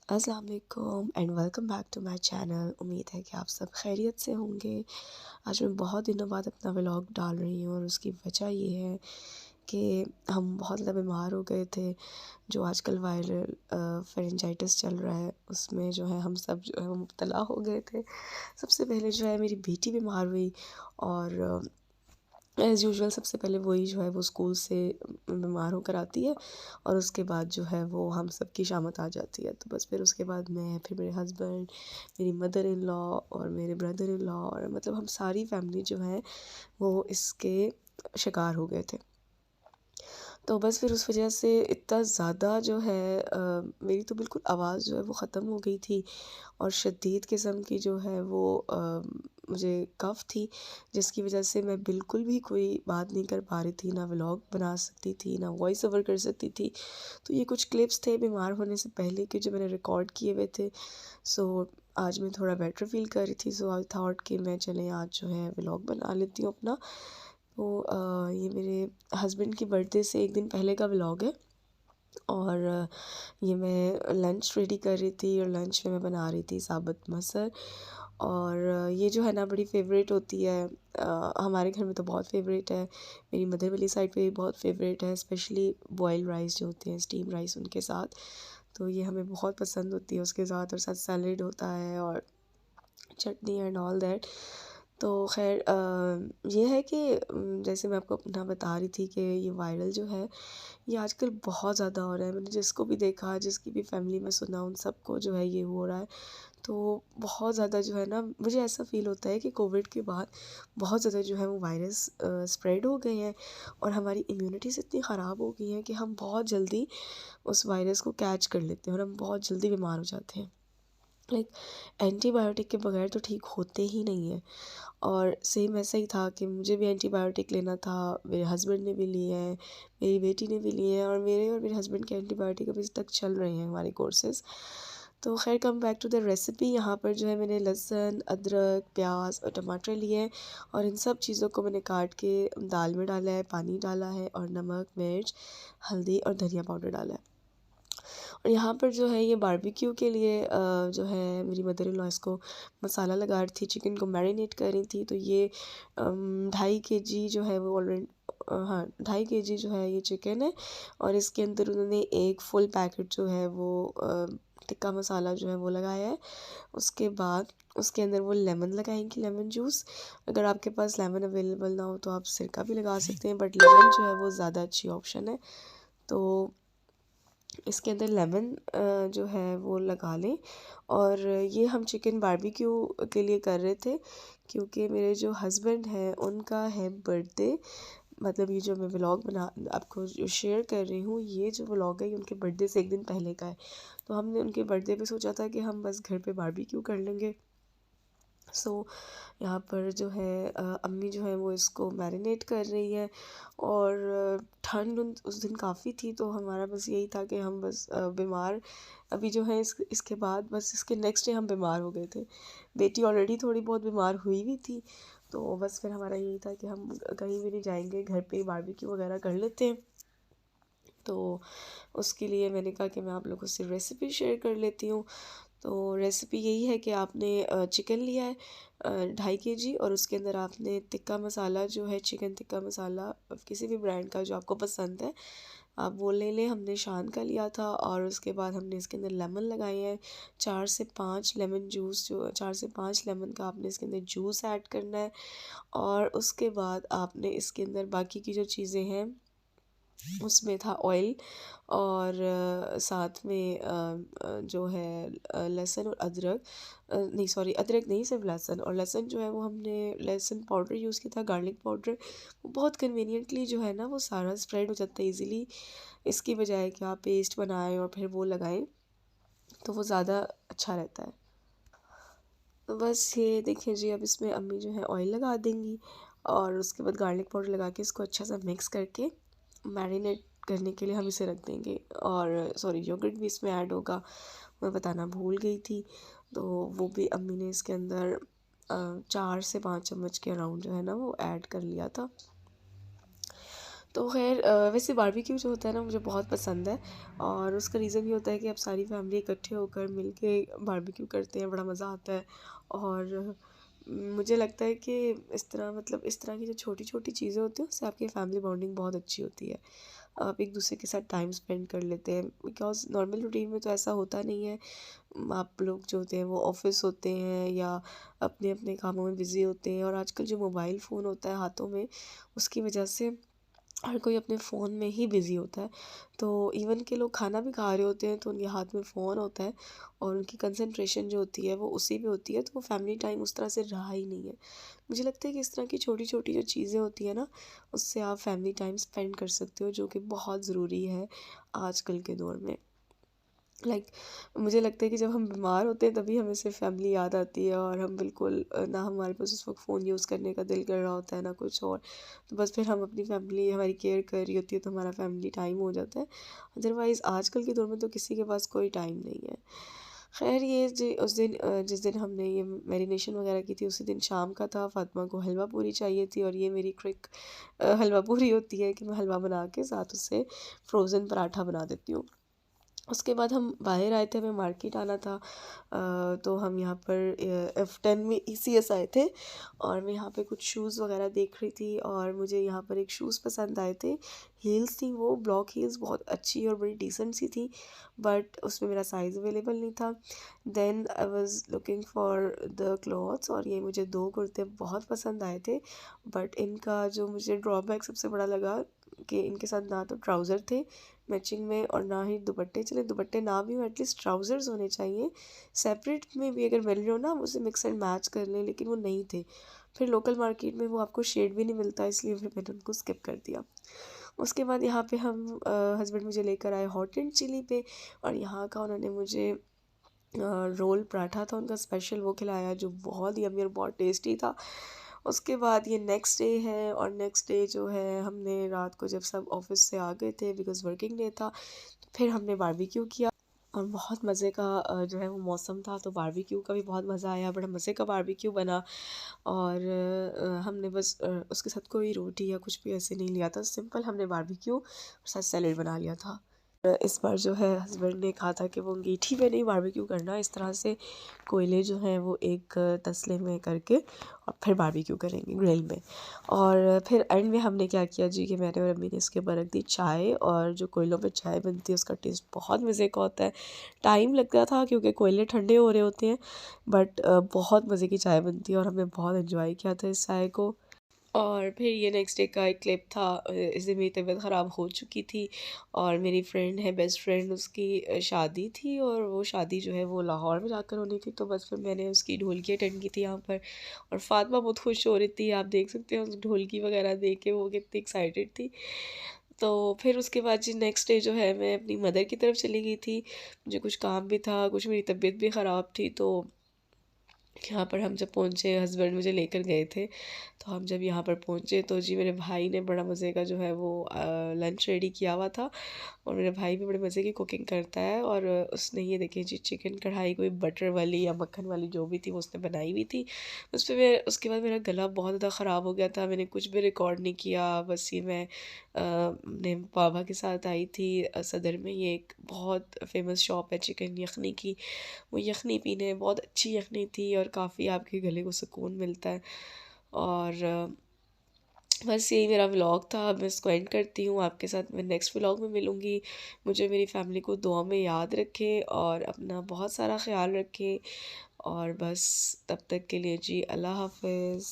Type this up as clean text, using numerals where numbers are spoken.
अस्सलाम वालेकुम and welcome back to my channel. उम्मीद है कि आप सब खैरियत से होंगे। आज मैं बहुत दिनों बाद अपना व्लॉग डाल रही हूँ और उसकी वजह ये है कि हम बहुत ज़्यादा बीमार हो गए थे। जो आजकल वायरल फेरेंजाइटिस चल रहा है उसमें जो है हम सब जो है वो मुब्तला हो गए थे। सबसे पहले जो है मेरी बेटी बीमार हुई और एज़ यूजुअल सबसे पहले वही जो है वो स्कूल से बीमार होकर आती है और उसके बाद जो है वो हम सब की शामत आ जाती है। तो बस फिर उसके बाद मैं, फिर मेरे हस्बैंड, मेरी मदर इन लॉ और मेरे ब्रदर इन लॉ और मतलब हम सारी फैमिली जो है वो इसके शिकार हो गए थे। तो बस फिर उस वजह से इतना ज़्यादा जो है मेरी तो बिल्कुल आवाज़ जो है वो ख़त्म हो गई थी और शदीद किस्म की जो है वो मुझे कफ़ थी, जिसकी वजह से मैं बिल्कुल भी कोई बात नहीं कर पा रही थी, ना व्लॉग बना सकती थी, ना वॉइस ओवर कर सकती थी। तो ये कुछ क्लिप्स थे बीमार होने से पहले के जो मैंने रिकॉर्ड किए हुए थे। सो आज मैं थोड़ा बेटर फ़ील कर रही थी, सो आई थॉट कि मैं चलें आज जो है व्लॉग बना लेती हूँ अपना। तो ये मेरे हस्बैंड की बर्थडे से 1 दिन पहले का व्लॉग है और ये मैं लंच रेडी कर रही थी और लंच में मैं बना रही थी साबुत मसर और ये जो है ना बड़ी फ़ेवरेट होती है। हमारे घर में तो बहुत फ़ेवरेट है, मेरी मदर वाली साइड पे भी बहुत फ़ेवरेट है, स्पेशली बॉइल्ड राइस जो होते हैं, स्टीम राइस उनके साथ। तो ये हमें बहुत पसंद होती है उसके साथ, और साथ सैलेड होता है और चटनी एंड ऑल दैट। तो ख़ैर ये है कि जैसे मैं आपको अपना बता रही थी कि ये वायरल जो है ये आजकल बहुत ज़्यादा हो रहा है। मैंने जिसको भी देखा, जिसकी भी फैमिली में सुना, उन सबको जो है ये हो रहा है। तो बहुत ज़्यादा जो है ना मुझे ऐसा फ़ील होता है कि कोविड के बाद बहुत ज़्यादा जो है वो वायरस स्प्रेड हो गए हैं और हमारी इम्यूनिटीज़ इतनी ख़राब हो गई हैं कि हम बहुत जल्दी उस वायरस को कैच कर लेते हैं और हम बहुत जल्दी बीमार हो जाते हैं। लाइक एंटीबायोटिक के बगैर तो ठीक होते ही नहीं हैं। और सेम ऐसा ही था कि मुझे भी एंटीबायोटिक लेना था, मेरे हस्बैंड ने भी लिए हैं, मेरी बेटी ने भी लिए हैं और मेरे हस्बैंड के एंटीबायोटिक अभी तक चल रहे हैं हमारे कोर्सेज़। तो ख़ैर come back to the recipe. यहाँ पर जो है मैंने लहसुन, अदरक, प्याज और टमाटर लिए हैं और इन सब चीज़ों को मैंने काट के दाल में डाला है, पानी डाला है और नमक, मिर्च, हल्दी और धनिया पाउडर डाला है। और यहाँ पर जो है ये बारबेक्यू के लिए जो है मेरी मदर इन लॉ इसको मसाला लगा रही थी, चिकन को मैरिनेट कर रही थी। तो ये 2.5 kg जो है वो ऑलरेडी, हाँ 2.5 kg जो है ये चिकन है और इसके अंदर उन्होंने एक फुल पैकेट जो है वो टिक्का मसाला जो है वो लगाया है। उसके बाद उसके अंदर वो लेमन लगाएंगी, लेमन जूस। अगर आपके पास लेमन अवेलेबल ना हो तो आप सिरका भी लगा सकते हैं, बट लेमन जो है वो ज़्यादा अच्छी ऑप्शन है। तो इसके अंदर लेमन जो है वो लगा लें। और ये हम चिकन बारबेक्यू के लिए कर रहे थे क्योंकि मेरे जो हस्बैंड हैं उनका है बर्थडे। मतलब ये जो मैं व्लॉग बना आपको जो शेयर कर रही हूँ, ये जो व्लॉग है ये उनके बर्थडे से 1 दिन पहले का है। तो हमने उनके बर्थडे पे सोचा था कि हम बस घर पे बारबेक्यू कर लेंगे। सो यहाँ पर जो है अम्मी जो है वो इसको मैरिनेट कर रही है और ठंड उस दिन काफ़ी थी, तो हमारा बस यही था कि हम बस बीमार अभी जो है इसके बाद बस इसके नेक्स्ट डे हम बीमार हो गए थे। बेटी ऑलरेडी थोड़ी बहुत बीमार हुई भी थी, तो बस फिर हमारा यही था कि हम कहीं भी नहीं जाएंगे, घर पे ही बारबेक्यू वगैरह कर लेते हैं। तो उसके लिए मैंने कहा कि मैं आप लोगों से रेसिपी शेयर कर लेती हूँ। तो रेसिपी यही है कि आपने चिकन लिया है 2.5 kg और उसके अंदर आपने टिक्का मसाला जो है, चिकन टिक्का मसाला किसी भी ब्रांड का जो आपको पसंद है आप वो ले लें। हमने शान का लिया था और उसके बाद हमने इसके अंदर लेमन लगाए हैं, 4 से 5 लेमन जूस, जो 4 से 5 लेमन का आपने इसके अंदर जूस ऐड करना है। और उसके बाद आपने इसके अंदर बाकी की जो चीज़ें हैं उसमें था ऑयल और साथ में जो है लहसुन और अदरक, नहीं सॉरी अदरक नहीं, सिर्फ लहसुन। और लहसुन जो है वो हमने लहसुन पाउडर यूज़ किया था, गार्लिक पाउडर। वो बहुत कन्वीनियंटली जो है ना वो सारा स्प्रेड हो जाता है इजीली, इसकी बजाय कि आप पेस्ट बनाएं और फिर वो लगाएं, तो वो ज़्यादा अच्छा रहता है। तो बस ये देखिए जी, अब इसमें अम्मी जो है ऑयल लगा देंगी और उसके बाद गार्लिक पाउडर लगा के इसको अच्छा सा मिक्स करके मैरिनेट करने के लिए हम इसे रख देंगे। और सॉरी योगर्ट भी इसमें ऐड होगा, मैं बताना भूल गई थी। तो वो भी अम्मी ने इसके अंदर 4 से 5 चम्मच के अराउंड जो है ना वो ऐड कर लिया था। तो ख़ैर वैसे बारबेक्यू जो होता है ना मुझे बहुत पसंद है और उसका रीज़न ये होता है कि अब सारी फैमिली इकट्ठे होकर मिल के बारबेक्यू करते हैं, बड़ा मज़ा आता है। और मुझे लगता है कि इस तरह मतलब इस तरह की जो छोटी-छोटी चीज़ें होती हैं उससे आपकी फैमिली बॉन्डिंग बहुत अच्छी होती है। आप एक-दूसरे के साथ टाइम स्पेंड कर लेते हैं बिकॉज़ नॉर्मल रूटीन में तो ऐसा होता नहीं है। आप लोग जो होते हैं वो ऑफ़िस होते हैं या अपने-अपने कामों में बिज़ी होते हैं और आजकल जो मोबाइल फ़ोन होता है हाथों में, उसकी वजह से हर कोई अपने फ़ोन में ही बिज़ी होता है। तो इवन के लोग खाना भी खा रहे होते हैं तो उनके हाथ में फ़ोन होता है और उनकी कंसंट्रेशन जो होती है वो उसी पे होती है, तो वो फैमिली टाइम उस तरह से रहा ही नहीं है। मुझे लगता है कि इस तरह की छोटी-छोटी जो चीज़ें होती हैं ना, उससे आप फैमिली टाइम स्पेंड कर सकते हो जो कि बहुत ज़रूरी है आजकल के दौर में। लाइक मुझे लगता है कि जब हम बीमार होते हैं तभी हमें सिर्फ फैमिली याद आती है और हम बिल्कुल ना हमारे पास उस वक्त फ़ोन यूज़ करने का दिल कर रहा होता है ना कुछ और। तो बस फिर हम अपनी फैमिली हमारी केयर कर रही होती है तो हमारा फैमिली टाइम हो जाता है। अदरवाइज़ आजकल के दौर में तो किसी के पास कोई टाइम नहीं है। खैर ये उस दिन जिस दिन हमने ये मैरिनेशन वगैरह की थी उसी दिन शाम का था। फ़ातिमा को हलवा पूरी चाहिए थी और ये मेरी ट्रिक हलवा पूरी होती है कि मैं हलवा बना के साथ उससे फ्रोज़न पराठा बना देती हूँ। उसके बाद हम बाहर आए थे, हमें मार्केट आना था। तो हम यहाँ पर F10 में ECS आए थे और मैं यहाँ पे कुछ शूज़ वगैरह देख रही थी और मुझे यहाँ पर एक शूज़ पसंद आए थे। हील्स थी वो ब्लॉक हील्स, बहुत अच्छी और बड़ी डिसेंट सी थी, बट उसमें मेरा साइज़ अवेलेबल नहीं था। Then I was looking for the clothes और ये मुझे 2 कुर्ते बहुत पसंद आए थे, बट इनका जो मुझे ड्रॉबैक सबसे बड़ा लगा कि इनके साथ ना तो ट्राउज़र थे मैचिंग में और ना ही दुपट्टे। चले दुपट्टे ना भी हो एटलीस्ट ट्राउज़र्स होने चाहिए। सेपरेट में भी अगर मिल रहे हो ना आप उसे मिक्स एंड मैच कर लें, लेकिन वो नहीं थे। फिर लोकल मार्केट में वो आपको शेड भी नहीं मिलता, इसलिए फिर मैंने उनको स्किप कर दिया। उसके बाद यहाँ पे हम हस्बैंड मुझे लेकर आए हॉट एंड चिली पे और यहाँ का उन्होंने मुझे रोल पराठा था उनका स्पेशल, वो खिलाया जो बहुत यम्मी और बहुत टेस्टी था। उसके बाद ये नेक्स्ट डे है और नेक्स्ट डे जो है हमने रात को जब सब ऑफिस से आ गए थे बिकॉज़ वर्किंग डे था, तो फिर हमने बारबेक्यू किया और बहुत मज़े का जो है वो मौसम था तो बारबेक्यू का भी बहुत मज़ा आया, बड़ा मज़े का बारबेक्यू बना। और हमने बस उसके साथ कोई रोटी या कुछ भी ऐसे नहीं लिया था, सिंपल हमने बारबेक्यू और साथ सैलेड बना लिया था। इस बार जो है हस्बैंड ने कहा था कि वो अंगीठी पे नहीं बारबेक्यू करना, इस तरह से कोयले जो हैं वो एक तसले में करके और फिर बारबेक्यू करेंगे ग्रिल में। और फिर एंड में हमने क्या किया जी कि मैंने और अम्मी ने इसके ऊपर रख दी चाय और जो कोयलों पे चाय बनती है उसका टेस्ट बहुत मज़े का होता है। टाइम लगता था क्योंकि कोयले ठंडे हो रहे होते हैं, बट बहुत मज़े की चाय बनती है और हमने बहुत इन्जॉय किया था इस चाय को। और फिर ये नेक्स्ट डे का एक क्लिप था, इस दिन मेरी तबीयत ख़राब हो चुकी थी और मेरी फ्रेंड है बेस्ट फ्रेंड उसकी शादी थी और वो शादी जो है वो लाहौर में जाकर होनी थी, तो बस फिर मैंने उसकी ढोलकी अटेंड की थी यहाँ पर। और फातिमा बहुत खुश हो रही थी, आप देख सकते हैं उस ढोलकी वगैरह देख के वो कितनी एक्साइटेड थी। तो फिर उसके बाद जी नेक्स्ट डे जो है मैं अपनी मदर की तरफ चली गई थी, मुझे कुछ काम भी था, कुछ मेरी तबीयत भी ख़राब थी। तो यहाँ पर हम जब पहुँचे हस्बैंड मुझे लेकर गए थे, तो हम जब यहाँ पर पहुँचे तो जी मेरे भाई ने बड़ा मज़े का जो है वो लंच रेडी किया हुआ था और मेरा भाई भी बड़े मज़े की कुकिंग करता है और उसने ये देखिए जी चिकन कढ़ाई कोई बटर वाली या मक्खन वाली जो भी थी वो उसने बनाई हुई थी। उस पे मैं उसके बाद मेरा गला बहुत ज़्यादा ख़राब हो गया था, मैंने कुछ भी रिकॉर्ड नहीं किया, बस ये मैं अपने पापा के साथ आई थी सदर में, ये एक बहुत फेमस शॉप है चिकन यखनी की, वो यखनी पीने बहुत अच्छी यखनी थी और काफ़ी आपके गले को सुकून मिलता है। और बस यही मेरा व्लॉग था, अब मैं इसको एंड करती हूँ, आपके साथ मैं नेक्स्ट व्लॉग में मिलूँगी। मुझे मेरी फैमिली को दुआ में याद रखें और अपना बहुत सारा ख़्याल रखें और बस तब तक के लिए जी अल्लाह हाफ़िज़।